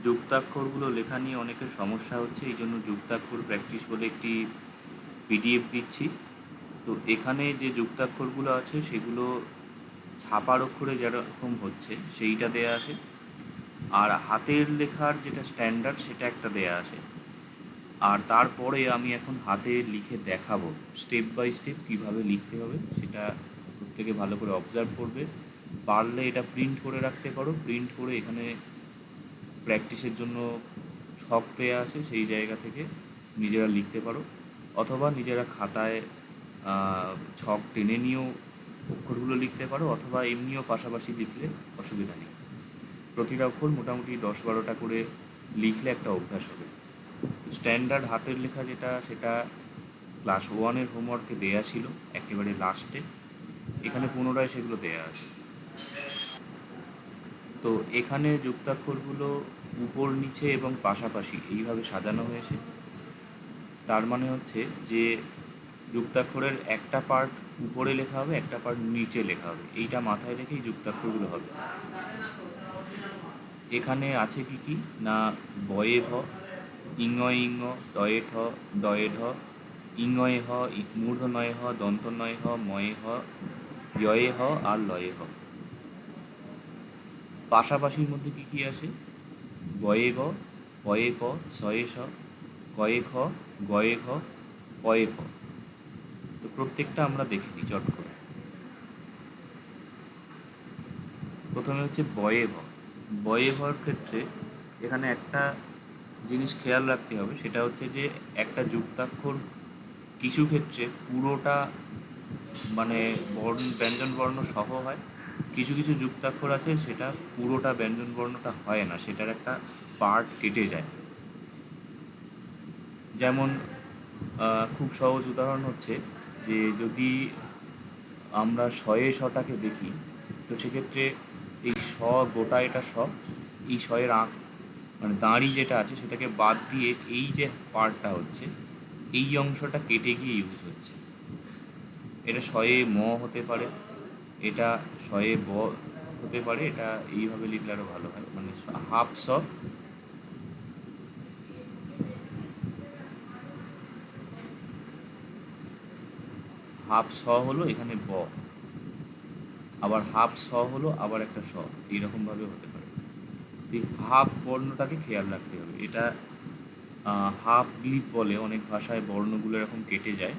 যুক্তাক্ষরগুলো লেখা নিয়ে অনেকের সমস্যা হচ্ছে, এই জন্য যুক্তাক্ষর প্র্যাকটিস বলে একটি পিডিএফ দিচ্ছি। তো এখানে যে যুক্তাক্ষরগুলো আছে সেগুলো ছাপার অক্ষরে যেরকম হচ্ছে সেইটা দেয়া আছে, আর হাতের লেখার যেটা স্ট্যান্ডার্ড সেটা একটা দেয়া আছে। আর তারপরে আমি এখন হাতে লিখে দেখাবো স্টেপ বাই স্টেপ কীভাবে লিখতে হবে, সেটা প্রত্যেকে ভালো করে অবজার্ভ করবে। পারলে এটা প্রিন্ট করে রাখতে পারো, প্রিন্ট করে এখানে প্র্যাকটিসের জন্য ছক দেওয়া আছে, সেই জায়গা থেকে নিজেরা লিখতে পারো, অথবা নিজেরা খাতায় ছক টেনে নিয়েও অক্ষরগুলো লিখতে পারো, অথবা এমনিও পাশাপাশি লিখলে অসুবিধা নেই। প্রতিটা অক্ষর মোটামুটি 10-12টা করে লিখলে একটা অভ্যাস হবে। স্ট্যান্ডার্ড হাতের লেখা যেটা, সেটা ক্লাস 1-এর হোমওয়ার্কে দেয়া ছিল একেবারে লাস্টে, এখানে পুনরায় সেগুলো দেয়া আছে। তো এখানে যুক্তাক্ষরগুলো উপর নিচে এবং পাশাপাশি এইভাবে সাজানো হয়েছে। তার মানে হচ্ছে যে যুক্তাক্ষরের একটা পার্ট উপরে লেখা হবে, একটা পার্ট নিচে লেখা হবে, এইটা মাথায় রেখেই যুক্তাক্ষরগুলো হবে। এখানে আছে কি কি না, বয়ে ভ, ইঙয়ে ইঙ, টয়ে ঠ, ডয়ে ঢ, ইঙয়ে হ, মূর্ধন্যয়ে হ, দন্তন্যয়ে হ, ময়ে হ, ইয়ে হ আর লয়ে হ। পাশাপাশির মধ্যে কি কি আছে, গয়ে গ, পয়ে ক, ছয়ে স, কয়ে খ, গয়ে খ, পয়ে খ। তো প্রত্যেকটা আমরা দেখে নিই চট করে। প্রথমে হচ্ছে বয়ে ভ। বয়ে ভর ক্ষেত্রে এখানে একটা জিনিস খেয়াল রাখতে হবে, সেটা হচ্ছে যে একটা যুক্তাক্ষর কিছু ক্ষেত্রে পুরোটা মানে ব্যঞ্জন বর্ণ সহ হয়, কিছু কিছু যুক্তাক্ষর আছে সেটা পুরোটা ব্যঞ্জন বর্ণটা হয় না, সেটার একটা পার্ট কেটে যায়। যেমন খুব সহজ উদাহরণ হচ্ছে যে যদি আমরা শয়ে শটাকে দেখি, তো সেক্ষেত্রে এই স গোটা, এটা স, এই শয়ের মানে দাঁড়ি যেটা আছে সেটাকে বাদ দিয়ে এই যে পার্টটা হচ্ছে, এই অংশটা কেটে গিয়ে ইউজ হচ্ছে। এটা শয়ে ম হতে পারে, এটা শয়ে ব হতে পারে, এটা এইভাবে লিখলে আরও ভালো হয়, মানে হাফ স, হাফ স হলো এখানে ব, আবার হাফ স হলো আবার একটা স, এইরকমভাবে হতে পারে। এই হাফ বর্ণটাকে খেয়াল রাখতে হবে। এটা হাফ গ্লিপ বলে, অনেক ভাষায় বর্ণগুলো এরকম কেটে যায়,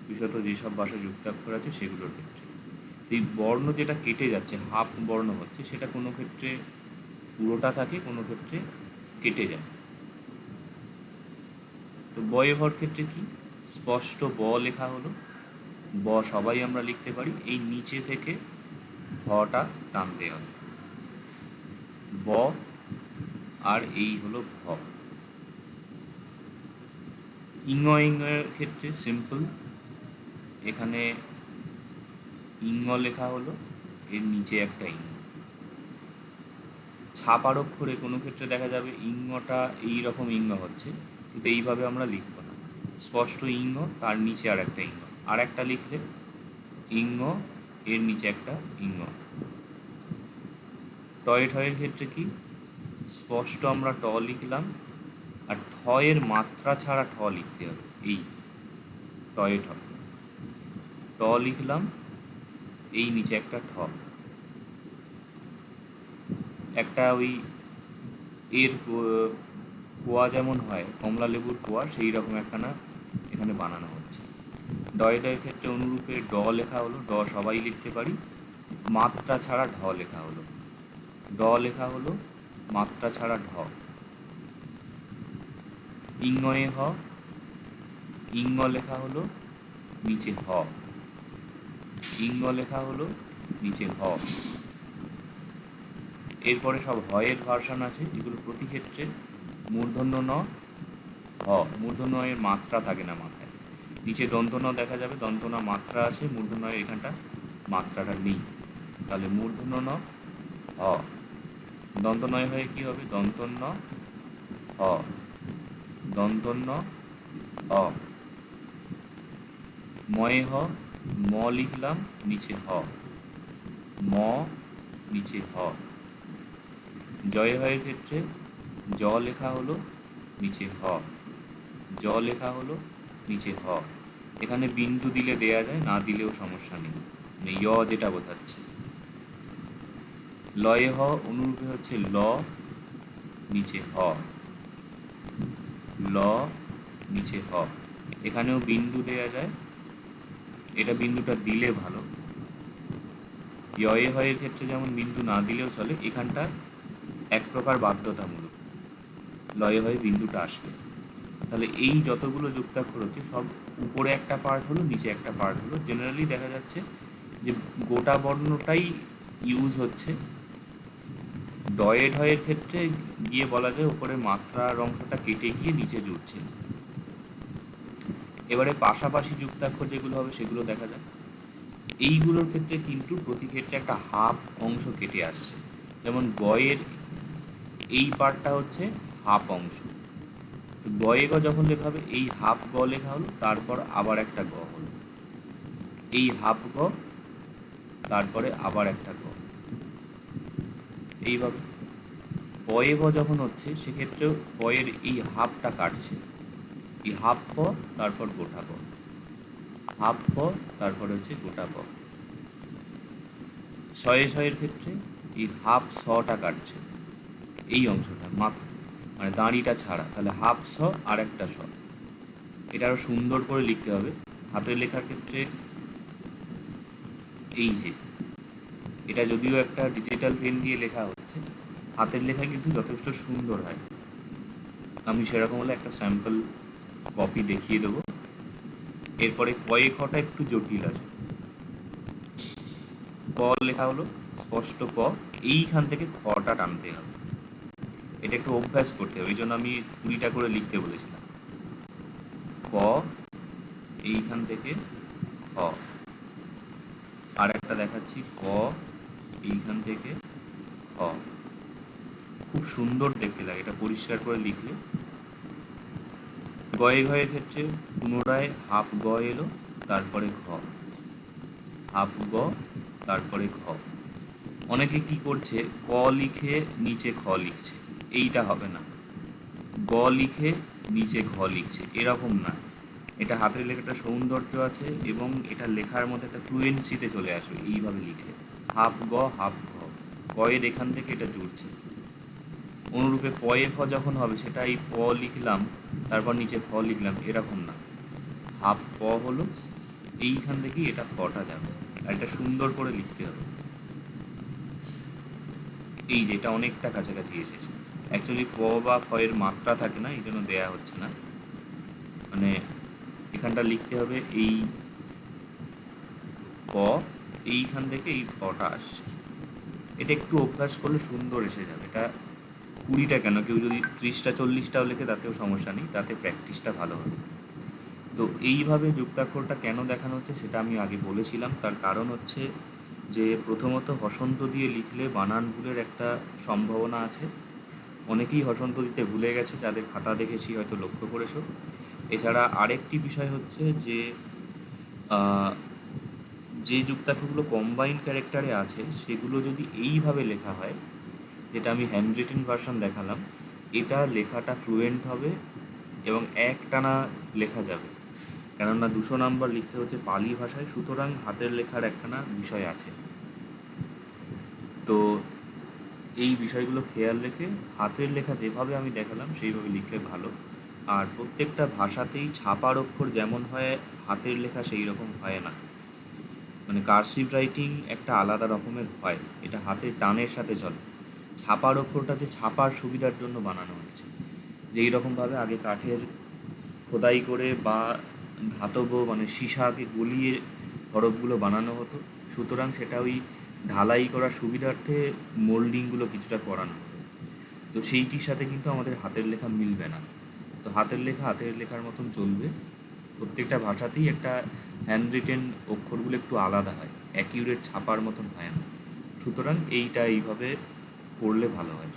বিশেষত যেসব ভাষায় যুক্তাক্ষর আছে সেগুলোর ক্ষেত্রে। এই বর্ণ যেটা কেটে যাচ্ছে, হাফ বর্ণ হচ্ছে, সেটা কোনো ক্ষেত্রে পুরোটা থাকে, কোনো ক্ষেত্রে কেটে যায়। তো বয়ে ভর ক্ষেত্রে কি, স্পষ্ট ব লেখা হলো, ব সবাই আমরা লিখতে পারি, এই নিচে থেকে ভটা টানতে হবে, ব, আর এই হলো ভ। ইঙের ক্ষেত্রে সিম্পল, এখানে ইঙ লেখা হলো, এর নিচে একটা ইঙ। ছাপার অক্ষরে কোনো ক্ষেত্রে দেখা যাবে ইঙটা এইরকম ইঙ হচ্ছে, কিন্তু এইভাবে আমরা লিখব না, স্পষ্ট ইঙ, তার নিচে আর একটা ইঙ, আর একটা লিখলে ইঙ, এর নিচে একটা ইঙ। টয়ে ঠয়ের ক্ষেত্রে কি, স্পষ্ট আমরা ট লিখলাম, আর ঠয়ের মাত্রা ছাড়া ঠ লিখতে হবে, এই টয়ে ঠ, ট লিখলাম, এই নিচে একটা ঠ। একটা ওই এর কোয়া যেমন হয়, কমলা লেবুর কোয়া, সেই রকম একখানা এখানে বানানো হচ্ছে। ডয়ে ডয়ের ক্ষেত্রে অনুরূপে ড লেখা হলো, ড সবাই লিখতে পারি, মাত্রা ছাড়া ঢ লেখা হলো, ড লেখা হলো, মাত্রা ছাড়া ঢ। ইঙয়ে হ, ইঙ লেখা হলো, নিচে হ, ইঙ লেখা হলো, নিচে হ। এরপরে সব হয়ের ভার্সন আছে, যেগুলো প্রতি ক্ষেত্রে মূর্ধন্য ন, হ, মূর্ধন্য এর মাত্রা থাকে না মাথায়, নিচে দন্তন দেখা যাবে, দন্তনা মাত্রা আছে, মূর্ধন্যয়ের এখানটা মাত্রাটা নেই, তাহলে মূর্ধন্য ন, হ, দন্তনয় হয়ে কি হবে, দন্তন্য হ, দন্তন্য হ, ময়ে হ, ম লিখলাম, নিচে হ, ম, নিচে হ। জয় হয়ের ক্ষেত্রে জ লেখা হলো, নিচে হ, জ লেখা হলো, নিচে হ। এখানে বিন্দু দিলে দেয়া যায়, না দিলেও সমস্যা নেই, মানে য় যেটা বোঝাচ্ছে। লয়ে হ অনুরূপে হচ্ছে ল, নিচে হ, ল, নিচে হ। এখানেও বিন্দু দেয়া যায়, এটা বিন্দুটা দিলে ভালো। ইয়ে হয়ের ক্ষেত্রে যেমন বিন্দু না দিলেও চলে, এখানটা এক প্রকার বাধ্যতামূলক, লয়ে হয়ে বিন্দুটা আসবে। তাহলে এই যতগুলো যুক্তাক্ষর হচ্ছে সব উপরে একটা পার্ট হলো, নিচে একটা পার্ট হলো। জেনারেলি দেখা যাচ্ছে যে গোটা বর্ণটাই ইউজ হচ্ছে। ডয়ে ঢয়ের ক্ষেত্রে গিয়ে বলা যায় উপরে মাত্রার অংশটা কেটে গিয়ে নিচে জুড়ছে। এবারে পাশাপাশি যুক্তাক্ষর যেগুলো হবে সেগুলো দেখা যায়। এইগুলোর ক্ষেত্রে কিন্তু প্রতি ক্ষেত্রে একটা হাফ অংশ কেটে আসছে। যেমন গয়ের এই পার্টটা হচ্ছে হাফ অংশ, তো গয়ে গ যখন লেখা হবে এই হাফ গ লেখা হলো, তারপর আবার একটা গ হলো, এই হাফ গ, তারপরে আবার একটা গ। এইভাবে পয়ে গ যখন হচ্ছে সেক্ষেত্রেও পয়ের এই হাফটা কাটছে, এই হাফ প, তারপর গোটা প, হাফ প, তারপরে হচ্ছে গোটা প। শয়ে শয়ের ক্ষেত্রে এই হাফ শটা কাটছে, এই অংশটা মাত্র, মানে দাঁড়িটা ছাড়া, তাহলে হাফ স আর একটা স। এটা আরও সুন্দর করে লিখতে হবে। হাতের লেখার ক্ষেত্রে এই যে এটা যদিও একটা ডিজিটাল পেন দিয়ে লেখা হচ্ছে, হাতের লেখা কিন্তু যথেষ্ট সুন্দর হয়। আমি সেরকম হলে একটা স্যাম্পল কপি দেখিয়ে দেবো। এরপরে কয়ে খটা একটু জটিল আছে। ক লেখা হলো স্পষ্ট ক, এইখান থেকে খটা টানতে হবে, এটা একটু অভ্যাস করতে হবে, এই জন্য আমি 20টা করে লিখতে বলেছিলাম। ক, এইখান থেকে খ। আর একটা দেখাচ্ছি, ক, এইখান থেকে খ। খুব সুন্দর দেখতে লাগে এটা পরিষ্কার করে লিখলে। গয়ে ঘয়ের ক্ষেত্রে পুনরায় হাফ গ এলো, তারপরে ঘ, হাফ গ, তারপরে ঘ। অনেকে কি করছে, ক লিখে নিচে খ লিখছে, এইটা হবে না। গ লিখে নিচে ঘ লিখছে, এরকম না। এটা হাতের লেখাটা সৌন্দর্য আছে এবং এটা লেখার মধ্যে একটা ফ্লুয়েন্সিতে চলে আসবে এইভাবে লিখলে। হাফ গ, হাফ ঘ, কয়ের এখান থেকে এটা জুড়ছে। অনুরূপে পয়ে ফ যখন হবে সেটা এই প লিখলাম, তারপর নিচে ফ লিখলাম, এরকম না। হাফ প হলো, এইখান থেকেই এটা ফটা যাবে, আর এটা সুন্দর করে লিখতে হবে। এই যে এটা অনেকটা কাছাকাছি এসেছে। অ্যাকচুয়ালি প বা ফয়ের মাত্রা থাকে না, এই জন্য দেওয়া হচ্ছে না। মানে এখানটা লিখতে হবে এই প, এইখান থেকে এই ফটা আসছে। এটা একটু অভ্যাস করলে সুন্দর এসে যাবে। এটা 20টা কেন, কেউ যদি 30টা 40টাও লেখে তাতেও সমস্যা নেই, তাতে প্র্যাকটিসটা ভালো হবে। তো এইভাবে যুক্তাক্ষরটা কেন দেখানো হচ্ছে সেটা আমি আগে বলেছিলাম। তার কারণ হচ্ছে যে প্রথমত হসন্ত দিয়ে লিখলে বানান ভুলের একটা সম্ভাবনা আছে। অনেকেই হসন্ত দিতে ভুলে গেছে, যাদের খাতা দেখেছি হয়তো লক্ষ্য করেছো। এছাড়া আরেকটি বিষয় হচ্ছে যে যে যুক্তাক্ষরগুলো কম্বাইন্ড ক্যারেক্টারে আছে সেগুলো যদি এইভাবে লেখা হয়, যেটা আমি হ্যান্ড রিটেন ভার্সন দেখালাম, এটা লেখাটা ফ্লুয়েন্ট হবে এবং একটানা লেখা যাবে। কেননা 200 নাম্বার লিখতে হচ্ছে পালি ভাষায়, সুতরাং হাতের লেখার একখানা বিষয় আছে। তো এই বিষয়গুলো খেয়াল রেখে হাতের লেখা যেভাবে আমি দেখালাম সেইভাবে লিখলে ভালো। আর প্রত্যেকটা ভাষাতেই ছাপার অক্ষর যেমন হয় হাতের লেখা সেই রকম হয় না। মানে কার্সিভ রাইটিং একটা আলাদা রকমের হয়, এটা হাতের টানের সাথে চলে। ছাপার অক্ষরটা যে ছাপার সুবিধার জন্য বানানো হয়েছে, যেই রকমভাবে আগে কাঠের খোদাই করে বা ধাতব মানে সীসাকে গলিয়ে হরফগুলো বানানো হতো, সুতরাং সেটা ওই ঢালাই করার সুবিধার্থে মোল্ডিংগুলো কিছুটা করানো হতো। তো সেইটির সাথে কিন্তু আমাদের হাতের লেখা মিলবে না। তো হাতের লেখা হাতের লেখার মতন চলবে। প্রত্যেকটা ভাষাতেই একটা হ্যান্ড রিটেন অক্ষরগুলো একটু আলাদা হয়, অ্যাকিউরেট ছাপার মতন হয় না। সুতরাং এইটা এইভাবে পড়লে ভালো হয়।